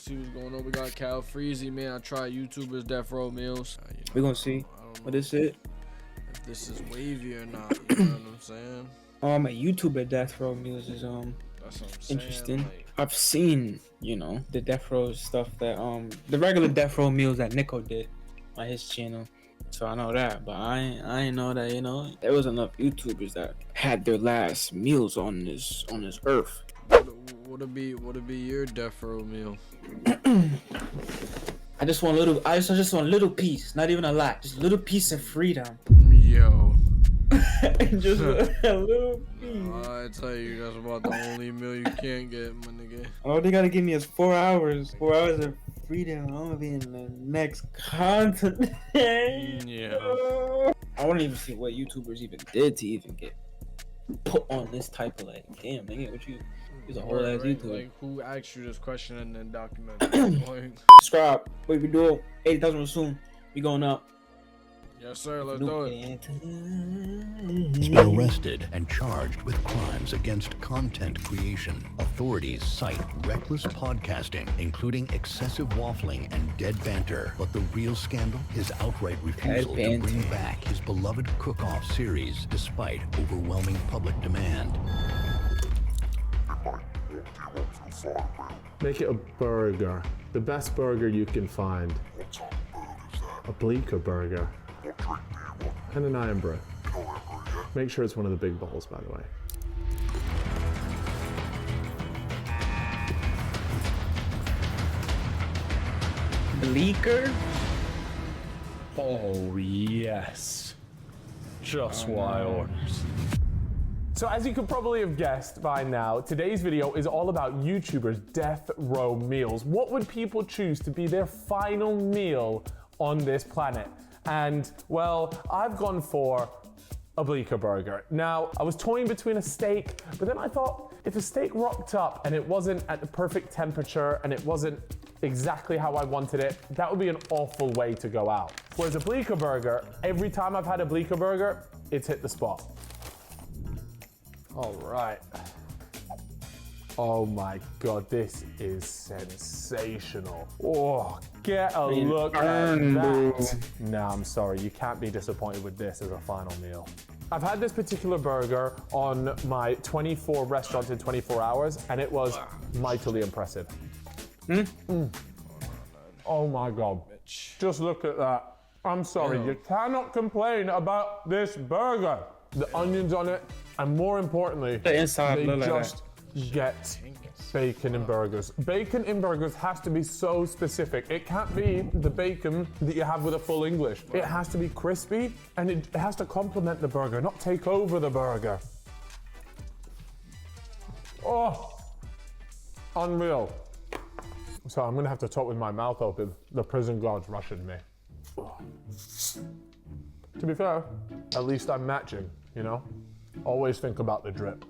See what's going on. We got Cal Freezy, man. I tried YouTubers Death Row Meals. We're gonna see what is it. If this is Wavy or not, you know what I'm saying? A YouTuber Death Row Meals is That's what I'm saying. interesting. Like, I've seen, you know, the Death Row stuff that the regular Death Row Meals that Nico did on his channel. So I know that, but I ain't know that, you know, there was enough YouTubers that had their last meals on this earth. What'd be your Death Row meal? I just want a little piece, not even a lot, just a little piece of freedom. Yo. Just a little piece. I tell you, that's about the only meal you can't get, my nigga. All they gotta give me is 4 hours. 4 hours of freedom. I'm gonna be in the next continent. Yeah. I wouldn't even see what YouTubers even did to even get put on this type of, like, damn, nigga, what you... He's a whole ass YouTuber. Like, who asked you this question and then document? Like, Subscribe. Wait, we do 80,000 real soon. We going up. yes, sir. Let's do it. He's been arrested and charged with crimes against content creation. Authorities cite reckless podcasting, including excessive waffling and dead banter. But the real scandal? His outright refusal to bring back his beloved cook-off series, despite overwhelming public demand. Make it a burger. The best burger you can find. A bleaker burger. And an iron brew. Make sure it's one of the big bowls, by the way. Bleaker? Oh, yes. Just what I ordered. So as you could probably have guessed by now, today's video is all about YouTubers' Death Row Meals. What would people choose to be their final meal on this planet? And, well, I've gone for a bleaker burger. Now, I was toying between a steak, but then I thought, if a steak rocked up and it wasn't at the perfect temperature and it wasn't exactly how I wanted it, that would be an awful way to go out. Whereas a bleaker burger, every time I've had a bleaker burger, it's hit the spot. All right. Oh my God, this is sensational. Oh, get a look at that. No, I'm sorry, you can't be disappointed with this as a final meal. I've had this particular burger on my 24 restaurants in 24 hours, and it was mightily impressive. Oh my God, just look at that. I'm sorry, you cannot complain about this burger. The onions on it, and more importantly, The inside they look like just get bacon in burgers. Bacon in burgers has to be so specific. It can't be the bacon that you have with a full English. It has to be crispy, and it has to complement the burger, not take over the burger. Oh, unreal. So I'm gonna have to talk with my mouth open. The prison guard's rushing me. To be fair, at least I'm matching, you know? Always think about the drip.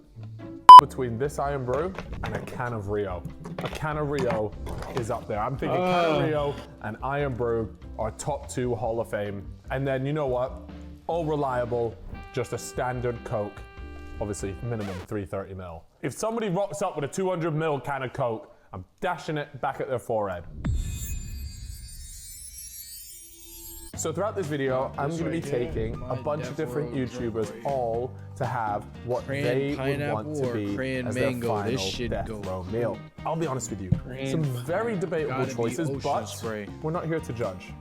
Between this iron brew and a can of Rio. A can of Rio is up there. I'm thinking can of Rio and iron brew are top 2 Hall of Fame. And then, you know what? All reliable, just a standard Coke. Obviously, minimum 330 ml. If somebody rocks up with a 200 ml can of Coke, I'm dashing it back at their forehead. So throughout this video, I'm going to be taking a bunch of different YouTubers all to have what they would want to be as their final Death Row meal. I'll be honest with you, some very debatable choices, but we're not here to judge.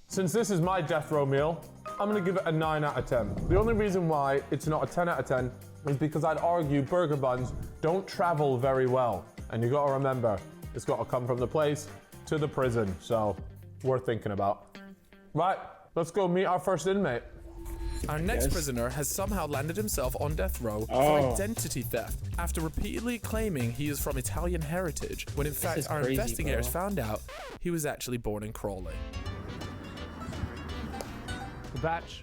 Since this is my Death Row meal, I'm going to give it a 9 out of 10. The only reason why it's not a 10 out of 10 is because I'd argue burger buns don't travel very well. And you got to remember, it's got to come from the place to the prison, so worth thinking about. Right, let's go meet our first inmate. Our next prisoner has somehow landed himself on death row for identity theft after repeatedly claiming he is from Italian heritage, when in fact our investigators found out he was actually born in Crawley. Batch,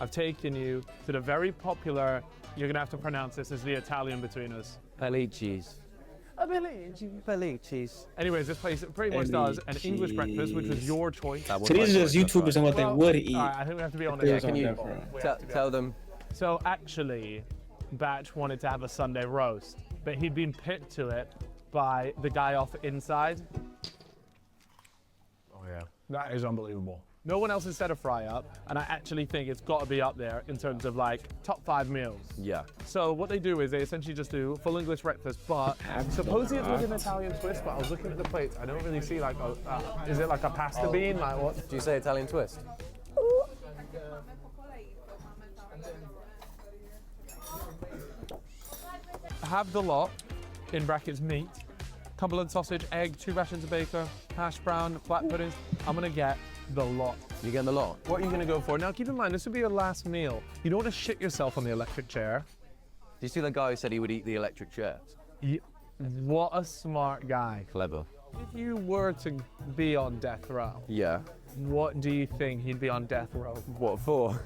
I've taken you to the very popular, you're gonna have to pronounce this as the Italian between us. Pellicci's. Pellicci's. Anyways, this place pretty much does an English breakfast, which was your choice. So these are just YouTubers and what they would eat. All right, I think we have to be on Yeah, this. can you tell them? So actually, Batch wanted to have a Sunday roast. but he'd been picked to it by the guy off Inside. Oh yeah, that is unbelievable. No one else has said a fry up, and I actually think it's got to be up there in terms of like top 5 meals. Yeah. So what they do is they essentially just do full English breakfast, but supposedly it's with an Italian twist. But I was looking at the plates, I don't really see like is it like a pasta bean? Like what? Do you say Italian twist? Have the lot, in brackets meat, Cumberland sausage, egg, 2 rations of bacon, hash brown, black puddings. I'm gonna get the lot. You getting the lot? What are you gonna go for? Now keep in mind, this would be your last meal. You don't want to shit yourself on the electric chair. Do you see the guy who said he would eat the electric chair? What a smart guy. Clever. If you were to be on death row, Yeah. what do you think he'd be on death row? What for?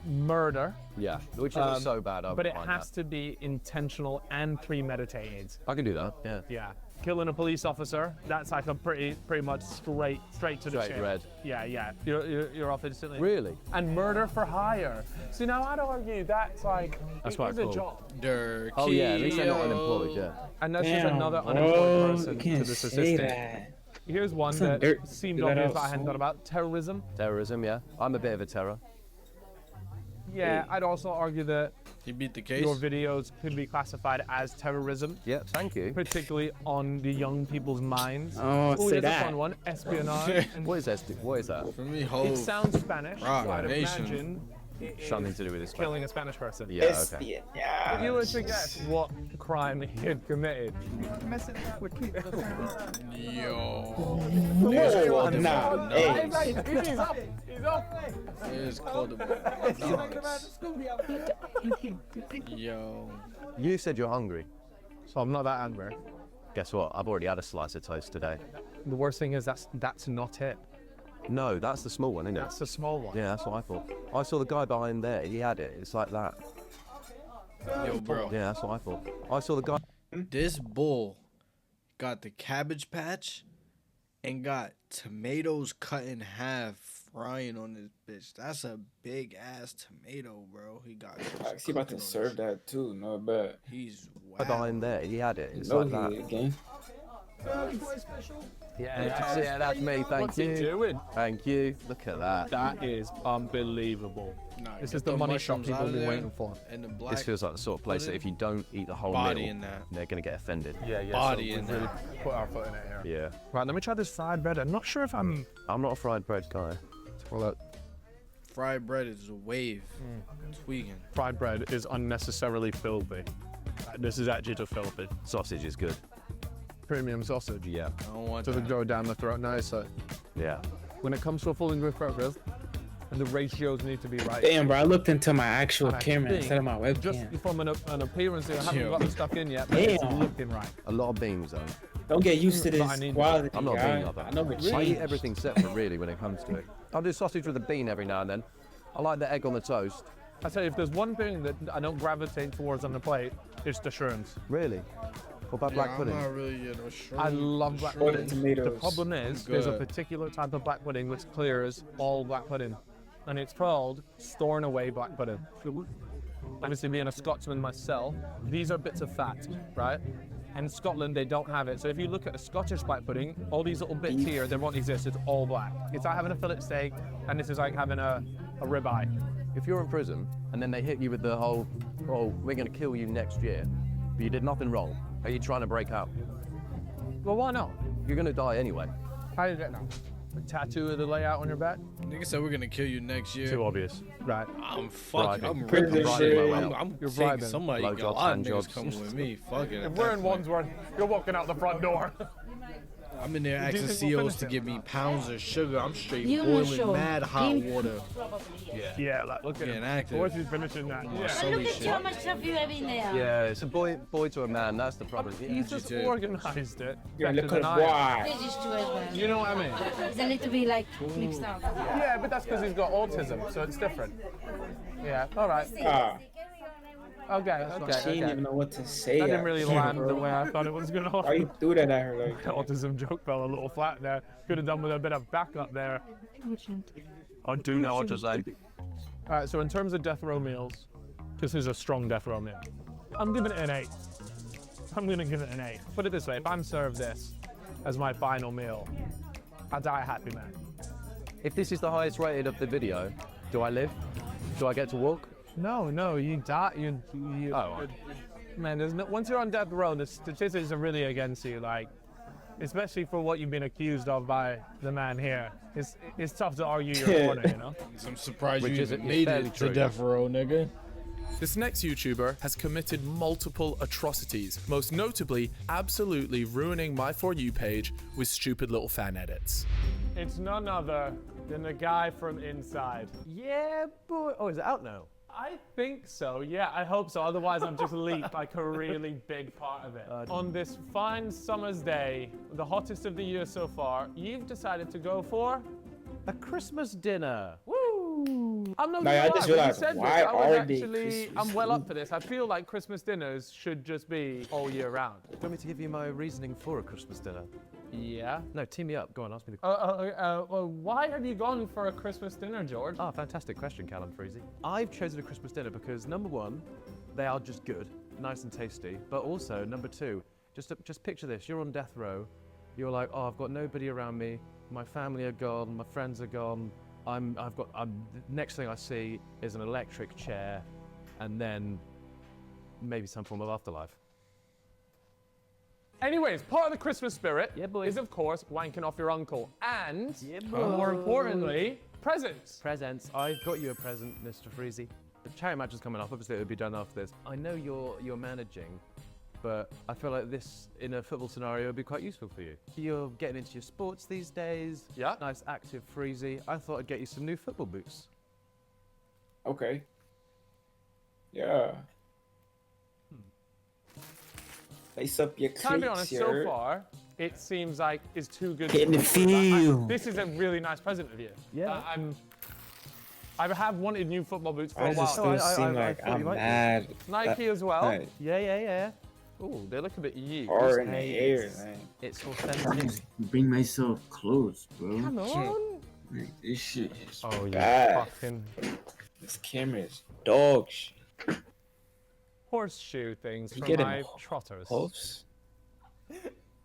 Murder. Yeah. Which isn't so bad. But it has to be intentional and premeditated. I can do that. Yeah. Yeah. Killing a police officer, that's like a pretty much straight to the Straight chin. red. Yeah. You're off instantly. Really? And murder for hire. See, now I'd argue that's like, That's it quite is cool. a job. Oh yeah. At least they're not unemployed. Yeah. And that's just Damn, another bro, unemployed you person to can't this say assistant. that. Here's one Some that dirt. seemed Let obvious out but I hadn't some. thought about. Terrorism. Terrorism. Yeah. I'm a bit of a terror. Yeah, I'd also argue that He beat the case. your videos could be classified as terrorism, Yeah. Thank you. particularly on the young people's minds. Oh, Ooh, say here's a that. fun one, espionage. What is that? What is that? For me, It Hov. sounds Spanish, so Rock I'd Nation. imagine it is Something to do with this. killing a Spanish person. Yeah. Okay. If you were to guess what crime he had committed, Yo. Whoa, nah, hey. he's up. It's called Yo. You said you're hungry. So I'm not that angry. Guess what? I've already had a slice of toast today. The worst thing is that's not it. No, that's the small one, isn't it? That's the small one. Yeah, that's what I thought. I saw the guy behind there. He had it. It's like that. Yo, bro. Yeah, that's what I thought. I saw the guy. This bull got the Cabbage Patch and got tomatoes cut in half frying on this bitch. That's a big ass tomato, bro. He got. He about to serve that too, no bet. He's Behind there, he had it. It's No, like that. he again. Yeah, that's me. Thank What's you. he doing? Thank you. Look at that. That is unbelievable. Nah, This get is the money shot mushrooms people out have of been there waiting for. And the black This feels like the sort of place that if you don't eat the whole body meal, in that. they're gonna get offended. Yeah. Body so in we've really there. put our foot in it here. Yeah. Right, let me try this fried bread. I'm not sure if I'm. I'm not a fried bread guy. Well, Fried bread is a wave. Tweaking. fried bread is unnecessarily filthy. This is actually just filthy. Sausage is good. Premium sausage. Yeah. I don't want Doesn't that. go down the throat nice. So Yeah. when it comes to a full English breakfast, and the ratios need to be right. Damn, bro, I looked into my actual And I camera think instead of my Just webcam. from an appearance, I haven't Yo. got the stuff in yet, but it's Damn. looking right. A lot of beans though. Don't get used to But I this need- quality. I'm not a guy. bean lover. I know it I eat changed. everything separate really when it comes to it. I'll do sausage with a bean every now and then. I like the egg on the toast. I tell you, if there's one thing that I don't gravitate towards on the plate, it's the shrooms. Really? What about black I'm pudding? not really no shroom. I love black Or the pudding. tomatoes. The problem is, there's a Good. particular type of black pudding which clears all black pudding, and it's called storing away black pudding. Obviously, being a Scotsman myself, these are bits of fat, right? And in Scotland, they don't have it. So if you look at a Scottish black pudding, all these little bits here, they won't exist. It's all black. It's like having a fillet steak, and this is like having a ribeye. If you're in prison and then they hit you with the whole, oh, we're going to kill you next year, but you did nothing wrong, are you trying to break out? Well, why not? You're going to die anyway. How do you get now? A tattoo of the layout on your back? Nigga said we're gonna kill you next year. Too obvious. Right. I'm fucking. Bribing. I'm Prison ripping. shit. I'm You're taking bribing. somebody. A Blowjobs, lot of hand niggas jobs. coming with me. Fucking. If we're in Wandsworth, you're walking out the front door. I'm in there Do you asking think we'll COs finish to it? give me pounds of sugar. I'm straight You boiling sure. mad hot Give- water. Yeah, like, look at Getting him. active. What's he finishing that? Yeah. Sully Look at shit. you, how much stuff you have in there. Yeah, it's a boy to a man, that's the problem. Yeah. He's just too. organized it. Yeah, better look than at I am. why. This is too as well. You know what I mean? It's a little bit like mixed up. Yeah, but that's because he's got autism, so it's different. Yeah, all right. Ah, Okay, she okay. didn't even know what to say. That didn't really actually, land bro. the way I thought it was going Why to. you threw that at her like that? Autism joke fell a little flat there. Could have done with a bit of backup there. I do know what to say. All right, so in terms of death row meals, this is a strong death row meal. I'm giving it an 8. I'm gonna give it an 8. Put it this way, if I'm served this as my final meal, I die a happy man. If this is the highest rated of the video, do I live? Do I get to walk? No, you die. Man, there's no, once you're on death row, the statistics are really against you. Like, especially for what you've been accused of by the man here. It's tough to argue your corner, you know. I'm surprised Which you is even made it to death row, nigga. This next YouTuber has committed multiple atrocities, most notably absolutely ruining my For You page with stupid little fan edits. It's none other than the guy from Inside. Yeah, boy. Oh, is it out now? I think so, yeah, I hope so. Otherwise, I've just leaked like a really big part of it. On this fine summer's day, the hottest of the year so far, you've decided to go for a Christmas dinner. Woo! I'm not I just realized, why are they actually, Christmas I'm well up for this. I feel like Christmas dinners should just be all year round. Do you want me to give you my reasoning for a Christmas dinner? Yeah. No, team me up. Go on, ask me the Well, why have you gone for a Christmas dinner, George? Ah, fantastic question, Callum Freezy. I've chosen a Christmas dinner because number one, they are just good, nice and tasty. But also, number two, just picture this: you're on death row. You're like, oh, I've got nobody around me. My family are gone. My friends are gone. The next thing I see is an electric chair, and then maybe some form of afterlife. Anyways, part of the Christmas spirit is, of course, wanking off your uncle. And, more importantly, presents. Presents. I've got you a present, Mr. Freezy. The charity match is coming up. Obviously, it'll be done after this. I know you're managing, but I feel like this, in a football scenario, would be quite useful for you. You're getting into your sports these days. Yeah. Nice, active Freezy. I thought I'd get you some new football boots. Okay. Yeah. Lace up your Can I be cleats honest, here. so far, it seems like it's too good Get in the to be true. field. This is a really nice present of you. Yeah. I have wanted new football boots for I a while. just still seem like thought you I'm might be. mad. Nike as well. Like, Yeah. Ooh, they look a bit used. or in the Hey, air, man. It's authentic. Bring myself clothes, bro. Come on. Like, this shit is Oh, you bad. fucking This camera is dog shit. horseshoe things You for get my him trotters. Close.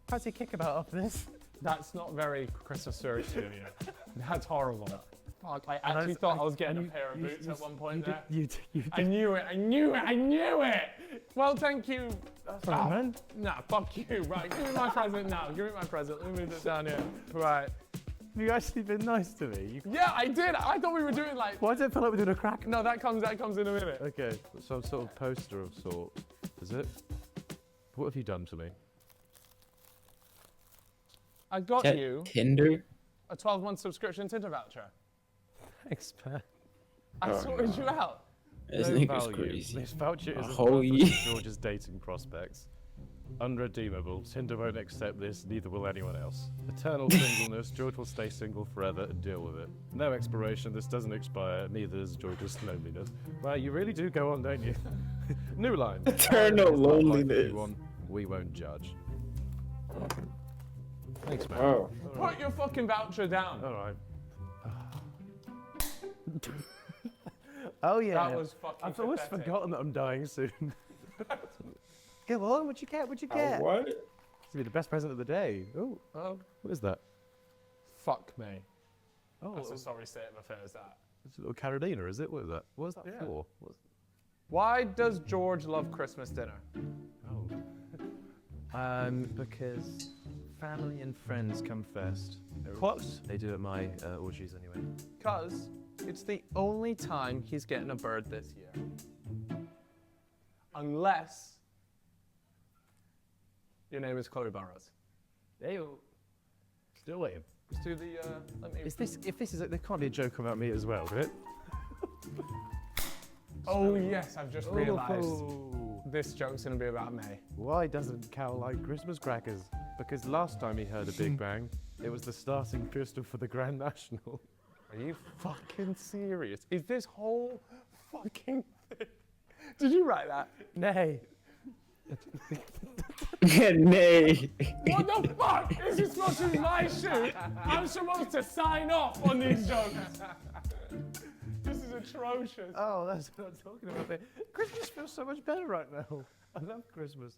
Fancy kickabout off this. That's not very Christmas spirit to you. That's horrible. Fuck, I actually thought I was getting a pair of boots at one point there. I knew it! Well, thank you. man. Nah, fuck you. Right, give me my present now. Give me my present. Let me move it down here. Right. Have you actually been nice to me? Yeah, I did. I thought we were doing like... Why does it feel like we're doing a crack? No, that comes in a minute. Okay, some sort of poster of sort. Is it? What have you done to me? I got That you Tinder? a 12-month subscription Tinder voucher. Thanks, man. I sorted you out. This No nigga's value. crazy. This voucher A is whole of year. George's dating prospects. Unredeemable. Tinder won't accept this, neither will anyone else. Eternal singleness. George will stay single forever and deal with it. No expiration. This doesn't expire. Neither is George's loneliness. Well, you really do go on, don't you? New line. Eternal It's not like loneliness. anyone. We won't judge. Thanks, man. Oh. Put your fucking voucher down. All right. Oh yeah. That was fucking I've always pathetic. forgotten that I'm dying soon. Go on, what'd you get? What'd you get? What? It's gonna be the best present of the day. Oh, what is that? Fuck me. Oh, That's a sorry state of affairs, that. it's a little carabiner, is it? What is that? What is that Yeah. for? Why does George love Christmas dinner? Because family and friends come first. Close. They do at my orgies anyway. Because it's the only time he's getting a bird this year. Unless your name is Chloe Burrows. Hey, still waiting. Let's do the, let me... Is this? If this is, there can't be a joke about me as well, right? Oh yes, I've just realised. Oh. This joke's gonna be about May. Why doesn't Cal like Christmas crackers? Because last time he heard a Big Bang, it was the starting pistol for the Grand National. Are you fucking serious? Is this whole fucking thing? Did you write that? Nay. Nay. What the fuck? Is this supposed to be my shoot? I'm supposed to sign off on these jokes. This is atrocious. Oh, that's what I'm talking about. Christmas feels so much better right now. I love Christmas.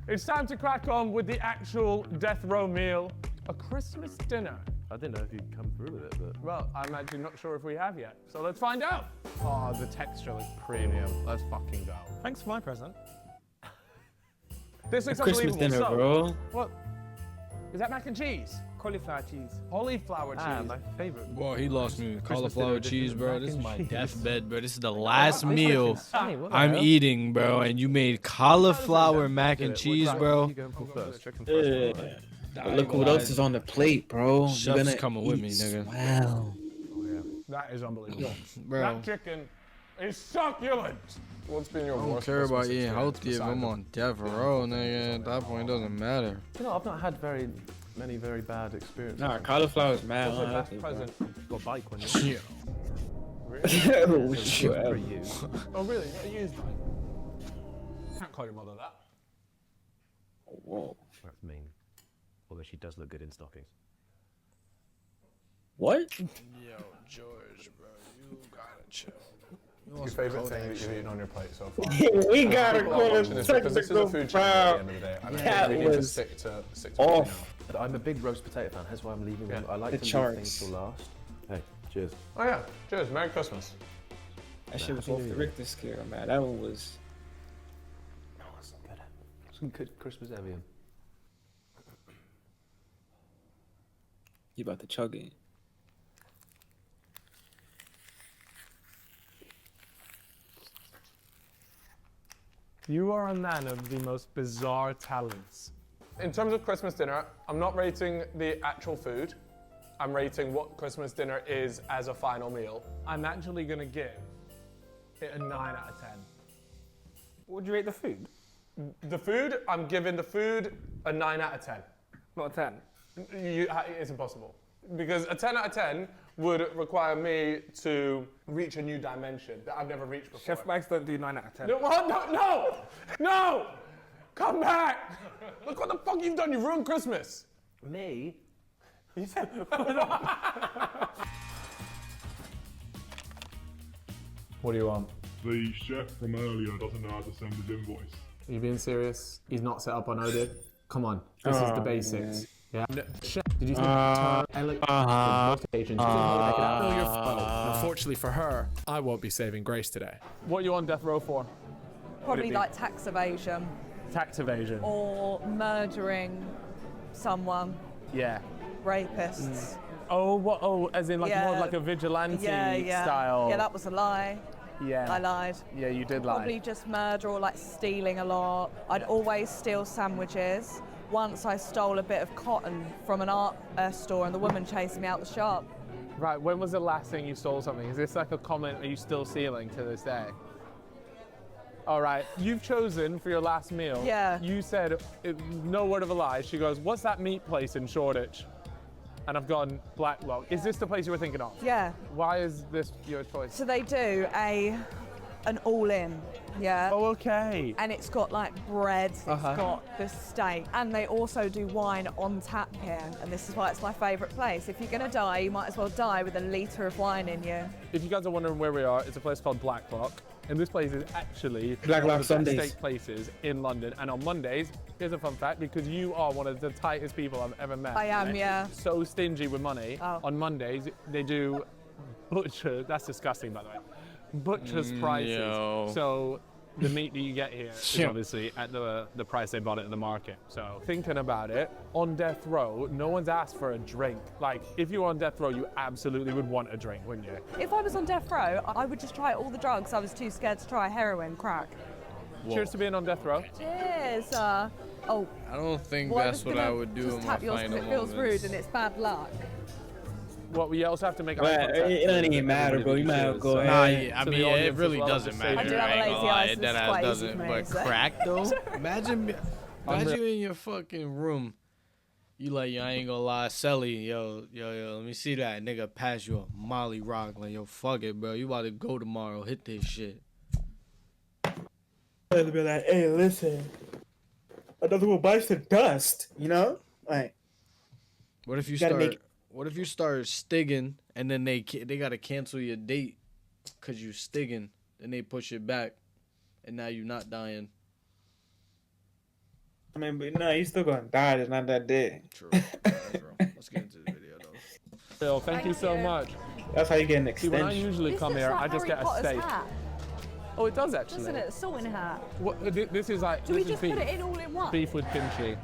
It's time to crack on with the actual death row meal, a Christmas dinner. I didn't know if you'd come through with it, but... Well, I'm actually not sure if we have yet, so let's find out. Oh, the texture looks premium. Let's fucking go. Thanks for my present. This looks Christmas unbelievable. dinner, bro. What? Is that mac and cheese? Cauliflower cheese. Cauliflower cheese. my favorite. Boy, he lost me with Christmas cauliflower dinner cheese, edition bro. mac This is and my cheese. deathbed, bro. This is the last This meal looks insane, what the I'm hell? eating, bro. And you made cauliflower mac and cheese, bro. You going for first? Chicken Yeah. first. But look what else is on the plate, bro. You're Chef's gonna coming with me, eat nigga. swell. That is unbelievable. Bro. That chicken is succulent. What's been your I don't worst care about Christmas eating experience healthy if besides I'm the- on death row, nigga. At that point, it doesn't matter. You know, I've not had very many very bad experiences. Nah, cauliflower's mad. What's the unhealthy, best bro. present? Got a bike when you Yeah. Oh, It's shit. very used. Oh, really? A used one? Can't call your mother that. Whoa. That's mean. Although she does look good in stockings. What? Yo, George, bro, you gotta chill. Your favorite thing that you've eaten on your plate so far? We gotta People are call watching it this because this is a technical food channel at the foul. end of the day. And I That think we need to was stick to what we know. off But I'm a big roast potato fan. That's why I'm leaving them. I like The to leave charts. things till last. Hey, cheers. Oh yeah, cheers, Merry Christmas. That shit was Happy off New the Year. Richter scale, man. That one was. No, it's good. Some good Christmas Evian. You about to chug it. You are a man of the most bizarre talents. In terms of Christmas dinner, I'm not rating the actual food. I'm rating what Christmas dinner is as a final meal. I'm actually gonna give it a 9 out of 10. Would you rate the food? The food, I'm giving the food a 9 out of 10. Not a 10. It's impossible. Because a 10 out of 10 would require me to reach a new dimension that I've never reached before. Chef Max don't do 9 out of 10. No, what? No! Come back! Look what the fuck you've done. You've ruined Christmas. Me? What do you want? The chef from earlier doesn't know how to send his invoice. Are you being serious? He's not set up on Odin? Come on, this is the basics. Yeah. Chef, did you see Unfortunately for her, I won't be saving Grace today. What are you on death row for? Probably like tax evasion Tax evasion. or murdering someone, Yeah. rapists. Oh, what? Oh, as in like more of Yeah. like a vigilante Yeah. style. Yeah, that was a lie. Yeah. I lied. Yeah, you did lie. Probably just murder or like stealing a lot. I'd always steal sandwiches. Once I stole a bit of cotton from an art store and the woman chased me out the shop. Right, when was the last thing you stole something? Is this like a comment, are you still stealing to this day? All right, you've chosen for your last meal. Yeah. You said, no word of a lie. She goes, what's that meat place in Shoreditch? And I've gone, Black Rock. Is this the place you were thinking of? Yeah. Why is this your choice? So they do an all-in, yeah. Oh, okay. And it's got like bread, it's got the steak, and they also do wine on tap here. And this is why it's my favourite place. If you're gonna die, you might as well die with a litre of wine in you. If you guys are wondering where we are, it's a place called Black Rock. And this place is actually Black one Rock of the best Sundays. steak places in London. And on Mondays, here's a fun fact, because you are one of the tightest people I've ever met. I am, yeah. So stingy with money. Oh. On Mondays, they do butcher, that's disgusting by the way, butcher's prices. yo. So the meat that you get here is obviously at the price they bought it in the market. So thinking about it, on death row, no one's asked for a drink. Like, if you were on death row, you absolutely would want a drink, wouldn't you? If I was on death row, I would just try all the drugs. I was too scared to try heroin, crack. Cheers to being on death row. Cheers. Oh, I don't think well, that's I'm just what I gonna would do just in my tap yours 'cause final it feels moments. rude and it's bad luck. What, we also have to make eye But contact. it don't even matter, bro. You might as well go Nah, ahead. yeah, I To the mean, it audience as really well, doesn't just say matter. I do have a ain't lazy gonna lie, eye, so that this is ass quite easy doesn't. for me, But so. crack though, imagine you in your fucking room. You like, yo, I ain't gonna lie, Selly, yo, let me see that nigga pass you a Molly Rock. Like, yo, fuck it, bro. You about to go tomorrow, hit this shit. They'll be like, hey, listen, another one bites the dust, you know? Like, What if you gotta start? make- What if you start stigging and then they gotta cancel your date because you stigging, then they push it back, and now you're not dying. I mean, but no, you still gonna die. It's not that day. True. Let's get into the video though. Phil, thank you so much. That's how you get an See, extension. when I usually come here, I just get a steak. Oh, it does actually. Doesn't it? Salt in hat. What, this is like. Do we this just is put beef. it in all in one? Beef with kimchi.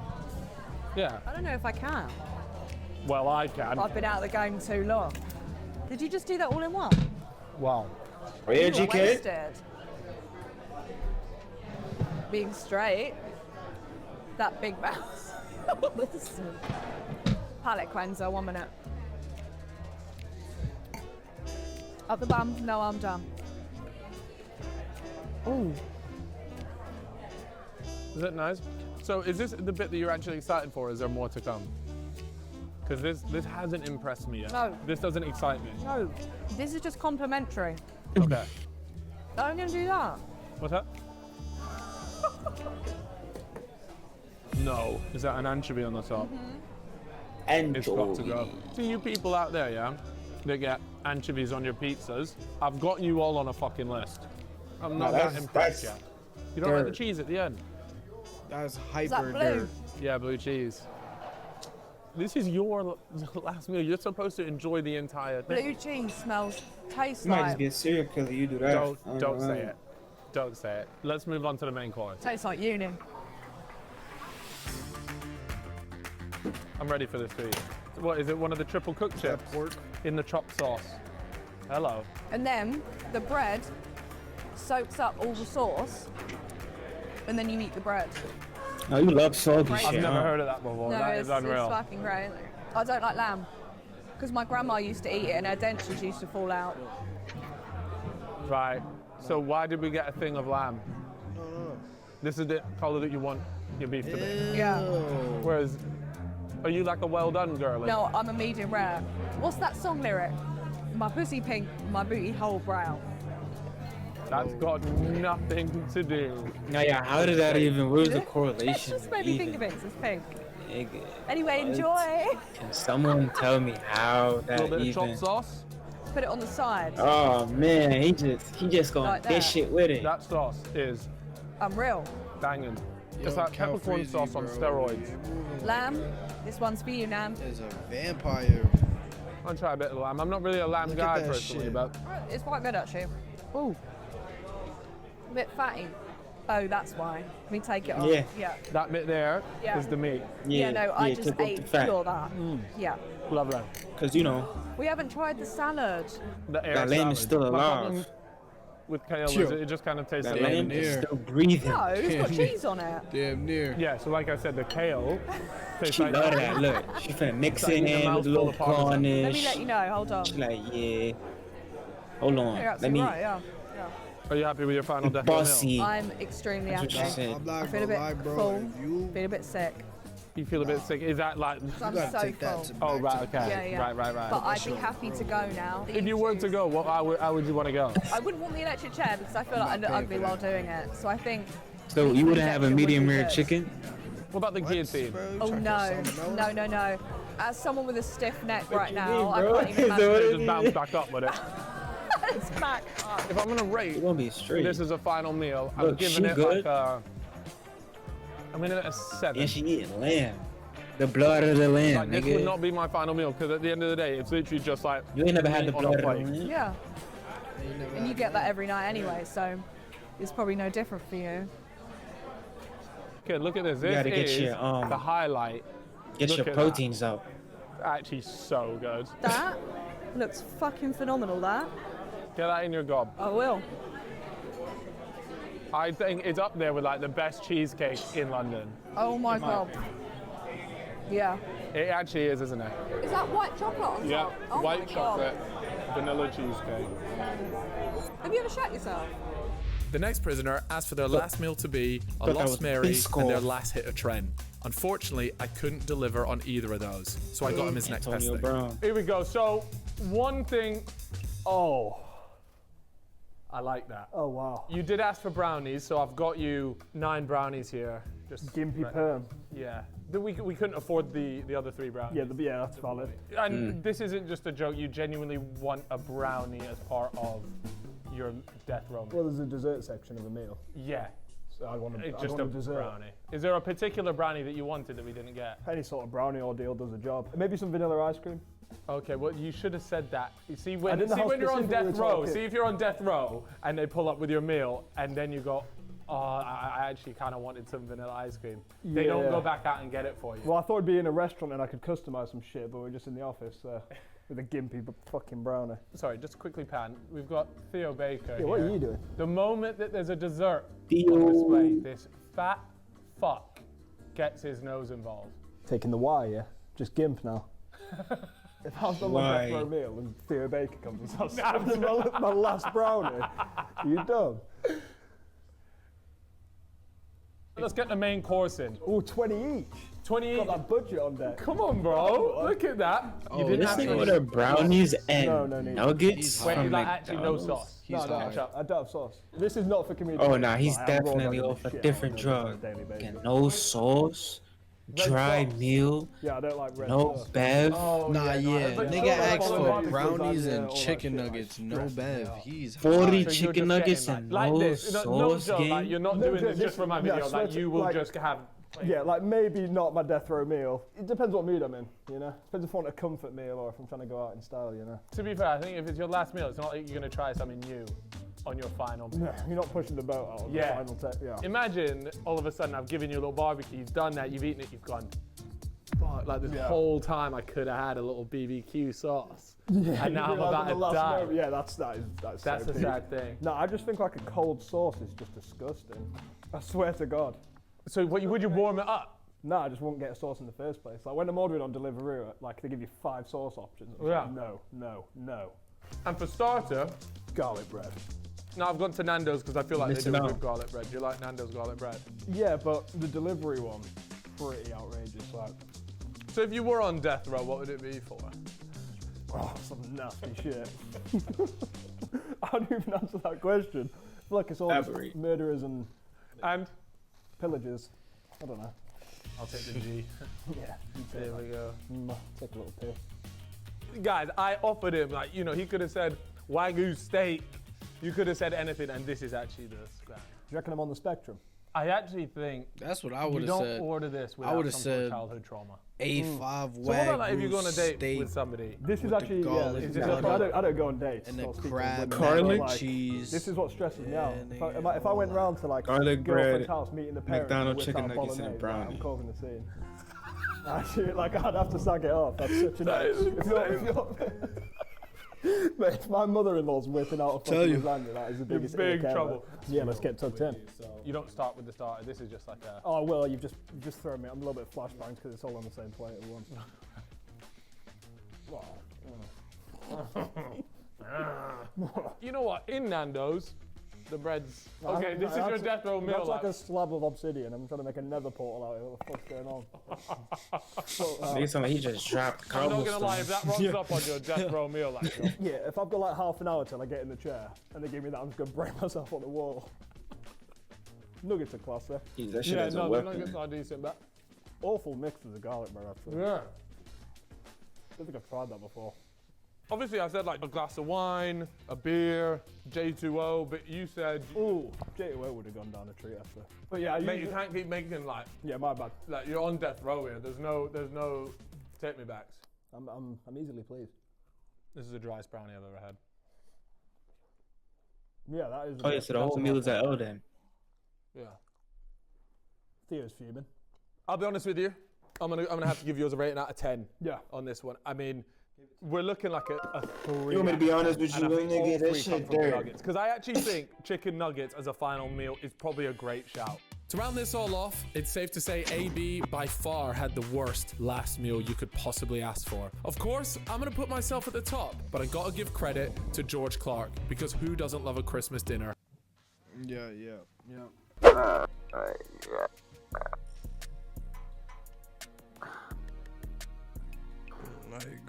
Yeah. I don't know if I can. Well, I can. I've been out of the game too long. Did you just do that all in one? Wow. Oh yeah, You were GK. wasted. Being straight. That big mouse. Listen. Palate cleanser, 1 minute. Up the bum. No, I'm done. Ooh. Is that nice? So is this the bit that you're actually excited for, or is there more to come? Because this hasn't impressed me yet. No. This doesn't excite me. No, this is just complimentary. Okay. I'm gonna do that. What's that? No. Is that an anchovy on the top? And It's got to go. To you people out there, yeah, that get anchovies on your pizzas, I've got you all on a fucking list. I'm not that impressed yet. You don't like the cheese at the end? That's Is hyper that blue? dirt. Yeah, blue cheese. This is your last meal. You're supposed to enjoy the entire thing. Blue cheese smells, tastes You might just like. be a serial killer. You do that. Don't say it. Don't say it. Let's move on to the main course. Tastes like uni. I'm ready for this food. What is it? One of the triple cooked chips pork in the chopped sauce. Hello. And then the bread soaks up all the sauce, and then you eat the bread. Oh, you love soggy Right. shit. I've never huh? heard of that before. No, That it's is unreal. fucking great. I don't like lamb because my grandma used to eat it and her dentures used to fall out. Right. So why did we get a thing of lamb? This is the color that you want your beef to be. Yeah. Whereas, are you like a well done girl? No, I'm a medium rare. What's that song lyric? My pussy pink, my booty hole brown. That's got nothing to do. Now, yeah, how did that even? Where's the It correlation? just made me think of it. It's pink. Nigga, Anyway, what? enjoy. Can someone tell me how A little that bit of even? chopped sauce. Put it on the side. Oh man, he just gonna Like dish that. it with it. That sauce is Unreal. banging. Yo, It's like Cal peppercorn Freezy, sauce on bro. steroids. Lamb, this one's for you, Nam. Is a vampire. I'll try a bit of lamb. I'm not really a lamb Look at guy that personally, shit. but It's quite good actually. Ooh. A bit fatty. Oh, that's why. Let me take it off. Yeah. Yeah. that bit there is Yeah. the meat. Yeah, no, I yeah, just took off ate the fat. pure that. Yeah. Love that. Cause you know, We haven't tried the salad. The air That lamb is salad. still My alive. problem with kale is Yo. it just kind of tastes that the lamb near. is still breathing. No, it's got cheese on it. Damn near. Yeah, so like I said, the kale tastes She like love that. Look, she finna mix It's like it eating a in with a mouthful little of Parmesan. Let me garnish. let you know. Hold on. She like, yeah. Hold on. You're Let absolutely me. right. Yeah. Are you happy with your final death row meal? Bossy. I'm extremely That's what happy. she said. I'm not I feel a gonna bit lie, bro. full. If you Feel a bit sick. You feel a bit sick. Is that like? I'm gotta so take that full. to Oh back right, to- okay, Yeah, yeah. right. But I'd be happy to go now. If you were to go, what? How would you want to go? I wouldn't want the electric chair because I feel like I look ugly while doing it. So I think. So you wouldn't have a Injection would medium be rare good. chicken? What about the guillotine? Bro, you Oh trying to no, kill someone else? no. As someone with a stiff neck right you now, mean, I bro? can't even So imagine. what They is just it? bounce back up with it. It's back up. If I'm gonna rate, You're gonna be straight. this is a final meal. I'm Look, giving she it good. like a. I'm giving it a 7. And she eating lamb. The blood of the lamb, Like, this nigga. would not be my final meal because at the end of the day, it's literally just like. You ain't never had the meat on a blood of the plate. lamb? Yeah, You never and you had get that every night anyway, so it's probably no different for you. Okay, look at this. You This gotta get is your, the highlight. Get Look your at proteins up. Actually, so good. That looks fucking phenomenal. That Get that in your gob. I will. I think it's up there with like the best cheesecake in London. Oh my god. Yeah. It actually is, isn't it? Is that white chocolate on Yeah, top? Oh white my chocolate, God. vanilla cheesecake. Have you ever shot yourself? The next prisoner asked for their last meal to be a Thought that Lost was Mary Biscoff. and their last hit of Tren. Unfortunately, I couldn't deliver on either of those, so I got him his next best Antonio thing. Brown. Here we go. So, one thing. Oh, I like that. Oh wow. You did ask for brownies, so I've got you 9 brownies here. Just Gimpy perm. Yeah. We couldn't afford the other 3 brownies. Yeah, that's valid. And this isn't just a joke. You genuinely want a brownie as part of your death row meal. Well, there's a dessert section of the meal. Yeah. So I want It's just a dessert. brownie. Is there a particular brownie that you wanted that we didn't get? Any sort of brownie ordeal does the job. Maybe some vanilla ice cream. Okay, well, you should have said that. You see, I when didn't know how you're on specific we death were row, talking. see if you're on death row and they pull up with your meal and then you go, oh, I actually kind of wanted some vanilla ice cream. They don't go back out and get it for you. Well, I thought it'd be in a restaurant and I could customize some shit, but we're just in the office with a gimpy fucking brownie. Sorry, just quickly, Pan. We've got Theo Baker Yeah, what here. are you doing? The moment that there's a dessert Theo. on display, this fat fuck gets his nose involved. Taking the Y, yeah? Just gimp now. If I was on my death row meal and Theo Baker comes and starts my last brownie, are you dumb? Let's get the main course in. Oh, 20 each. 20 each. Got that budget on deck. Come on, bro. Look at that. You didn't have to order brownies and nuggets Wait, from like actually no McDonald's? sauce. No, I don't have sauce. This is not for community. Oh, nah, he's Like, I'm raw definitely dogging off the a shit different out of drug. it on a daily basis. Get no sauce, dry sauce. meal, Yeah, I don't like red no sauce. bev. Nigga asked for brownies and chicken nuggets, no bev. He's 40 high. chicken nuggets and like no this. No sauce, joke, like, gang. you're not No doing joke, this just for my no, video. Like, you will like- just have. Yeah, like maybe not my death row meal. It depends what mood I'm in, you know? Depends if I want a comfort meal or if I'm trying to go out in style, you know? To be fair, I think if it's your last meal, it's not like you're going to try something new on your final meal. No, you're not pushing the boat out on the final yeah. Imagine all of a sudden I've given you a little barbecue, you've done that, you've eaten it, you've gone, fuck, like this whole time I could have had a little BBQ sauce. Yeah, And now I'm about to die. Yeah, that's That's so a peak. sad thing. No, I just think like a cold sauce is just disgusting. I swear to God. So would you warm it up? No, I just won't get a sauce in the first place. Like when I'm ordering on Deliveroo, like they give you 5 sauce options. I'm like, no. And for starter, garlic bread. Now I've gone to Nando's because I feel like Listen they do it out. with garlic bread. Do you like Nando's garlic bread? Yeah, but the delivery one, pretty outrageous. Like, So if you were on death row, what would it be for? oh, some nasty shit. I don't even answer that question. I feel like it's all just Elaborate. murderers and pillagers. I don't know. I'll take the G. Yeah. There we go. Take a little piss. Guys, I offered him, like, you know, he could have said Wagyu steak. You could have said anything, and this is actually the scratch. Do you reckon I'm on the spectrum? I actually think That's what I you would have don't said. order this I without would have some sort of said childhood trauma. A5 So what about like if you go on a date steak with somebody? This is with the actually, yeah, garlic this is butter actually, I don't go on dates. and so the I'll speak to crab, women, garlic but, like, cheese. This is what stresses me out. Yeah, If I went round to like Garlic girlfriend's bread, house meeting the parents, McDonald's and chicken whip out nuggets and a bolognese, like, brownie. I'm causing the scene. Actually, like I'd have to sag it off. That's such a Mate, if my mother-in-law's whipping out a fucking lasagna, that is the biggest big ick ever. trouble. Yeah, let's get tucked in. You don't start with the starter. This is just like a. Oh well, you've just thrown me. I'm a little bit flashbangs because it's all on the same plate at once. You know what? In Nando's, the bread's. I- Okay, this is your death row meal. That's like a slab of obsidian. I'm trying to make a nether portal out of it. What the fuck's going on? Nigga sound like he just dropped I'm not gonna lie, if cobblestones. that rocks up on your death row meal, like, Yeah, if I've got like half an hour till I get in the chair and they give me that, I'm just gonna break myself on the wall. Nuggets are class there. Jeez, that shit yeah, is a no, the weapon. nuggets are decent, but Awful mix with the garlic bread actually. yeah. I don't think I've tried that before. Obviously, I said like a glass of wine, a beer, J2O, but you said, Ooh, J2O would have gone down a treat after. But yeah, mate, you can't keep making like my bad. you're on death row here. There's no take me backs. I'm easily pleased. This is the driest brownie I've ever had. Yeah, that is. Oh yeah, so the whole meal is at L then. Yeah. Theo's fuming. I'll be honest with you. I'm gonna have to give yours a rating out of 10. Yeah. On this one, I mean, we're looking like a 3. You want me to be honest with you, and I little think all nigga? That 3 shit come from dirt. nuggets. Because I actually think chicken nuggets as a final meal is probably a great shout. To round this all off, it's safe to say AB by far had the worst last meal you could possibly ask for. Of course, I'm gonna put myself at the top, but I gotta give credit to George Clark, because who doesn't love a Christmas dinner? Yeah.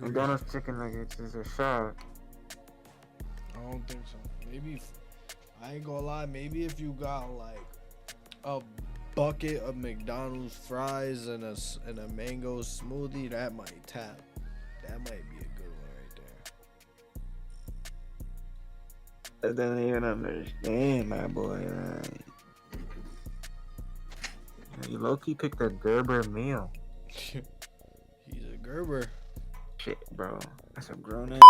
McDonald's chicken nuggets is a shot. I don't think so. Maybe I ain't gonna lie. Maybe if you got like a bucket of McDonald's fries and a mango smoothie, that might tap. That might be a good one right there. I don't even understand, my boy. You low-key picked a Gerber meal. He's a Gerber. Shit, bro. That's a grown-ass